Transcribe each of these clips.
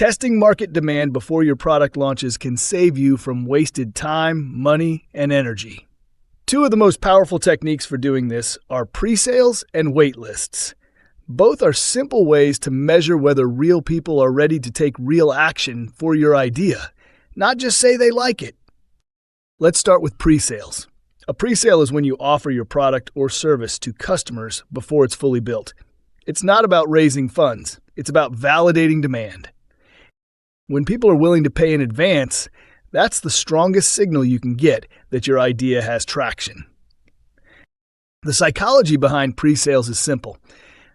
Testing market demand before your product launches can save you from wasted time, money, and energy. Two of the most powerful techniques for doing this are pre-sales and waitlists. Both are simple ways to measure whether real people are ready to take real action for your idea, not just say they like it. Let's start with pre-sales. A pre-sale is when you offer your product or service to customers before it's fully built. It's not about raising funds. It's about validating demand. When people are willing to pay in advance, that's the strongest signal you can get that your idea has traction. The psychology behind pre-sales is simple.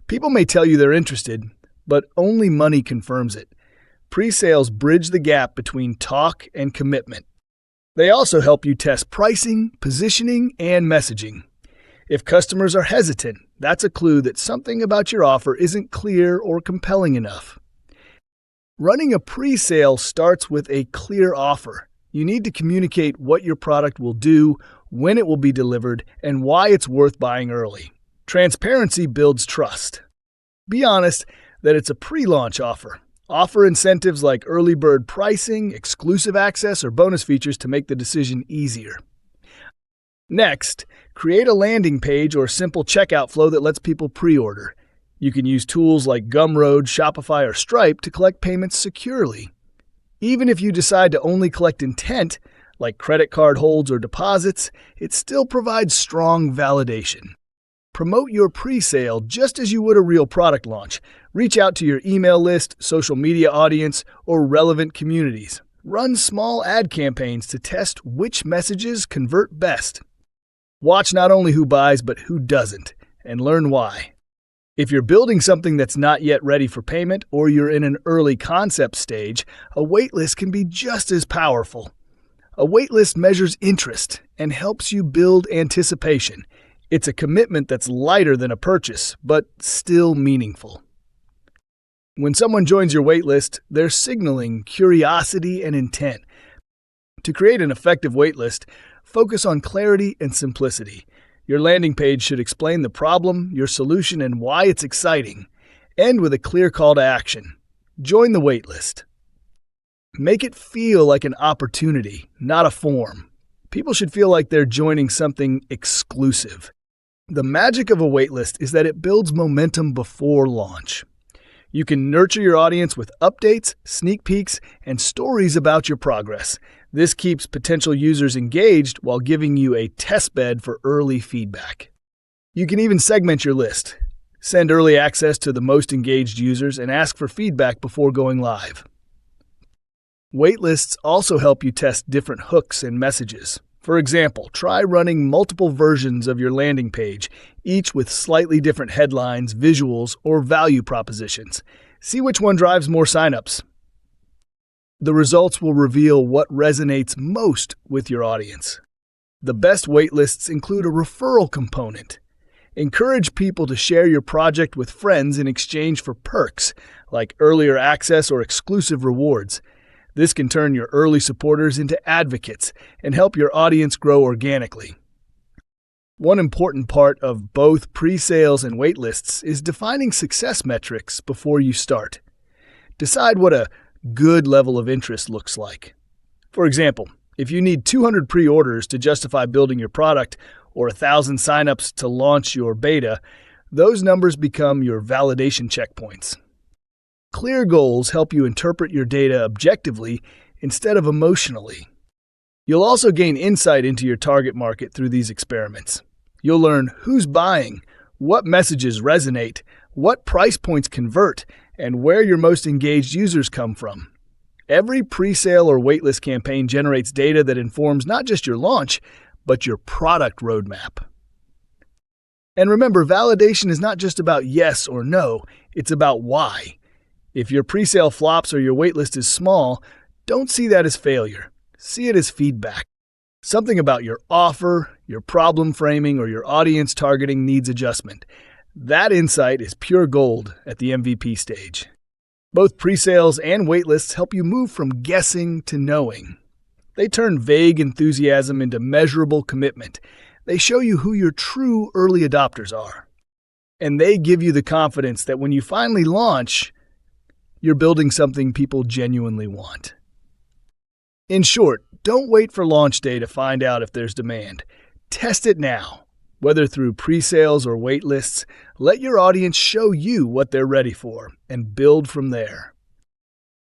People may tell you they're interested, but only money confirms it. Pre-sales bridge the gap between talk and commitment. They also help you test pricing, positioning, and messaging. If customers are hesitant, that's a clue that something about your offer isn't clear or compelling enough. Running a pre-sale starts with a clear offer. You need to communicate what your product will do, when it will be delivered, and why it's worth buying early. Transparency builds trust. Be honest that it's a pre-launch offer. Offer incentives like early bird pricing, exclusive access, or bonus features to make the decision easier. Next, create a landing page or simple checkout flow that lets people pre-order. You can use tools like Gumroad, Shopify, or Stripe to collect payments securely. Even if you decide to only collect intent, like credit card holds or deposits, it still provides strong validation. Promote your pre-sale just as you would a real product launch. Reach out to your email list, social media audience, or relevant communities. Run small ad campaigns to test which messages convert best. Watch not only who buys, but who doesn't, and learn why. If you're building something that's not yet ready for payment, or you're in an early concept stage, a waitlist can be just as powerful. A waitlist measures interest and helps you build anticipation. It's a commitment that's lighter than a purchase, but still meaningful. When someone joins your waitlist, they're signaling curiosity and intent. To create an effective waitlist, focus on clarity and simplicity. Your landing page should explain the problem, your solution, and why it's exciting. End with a clear call to action. Join the waitlist. Make it feel like an opportunity, not a form. People should feel like they're joining something exclusive. The magic of a waitlist is that it builds momentum before launch. You can nurture your audience with updates, sneak peeks, and stories about your progress. This keeps potential users engaged while giving you a testbed for early feedback. You can even segment your list. Send early access to the most engaged users and ask for feedback before going live. Waitlists also help you test different hooks and messages. For example, try running multiple versions of your landing page, each with slightly different headlines, visuals, or value propositions. See which one drives more signups. The results will reveal what resonates most with your audience. The best waitlists include a referral component. Encourage people to share your project with friends in exchange for perks, like earlier access or exclusive rewards. This can turn your early supporters into advocates and help your audience grow organically. One important part of both pre-sales and waitlists is defining success metrics before you start. Decide what a good level of interest looks like. For example, if you need 200 pre-orders to justify building your product or 1,000 signups to launch your beta, those numbers become your validation checkpoints. Clear goals help you interpret your data objectively instead of emotionally. You'll also gain insight into your target market through these experiments. You'll learn who's buying, what messages resonate, what price points convert, and where your most engaged users come from. Every pre-sale or waitlist campaign generates data that informs not just your launch, but your product roadmap. And remember, validation is not just about yes or no, it's about why. If your pre-sale flops or your waitlist is small, don't see that as failure. See it as feedback. Something about your offer, your problem framing, or your audience targeting needs adjustment. That insight is pure gold at the MVP stage. Both pre-sales and waitlists help you move from guessing to knowing. They turn vague enthusiasm into measurable commitment. They show you who your true early adopters are. And they give you the confidence that when you finally launch, you're building something people genuinely want. In short, don't wait for launch day to find out if there's demand. Test it now. Whether through pre-sales or waitlists, let your audience show you what they're ready for and build from there.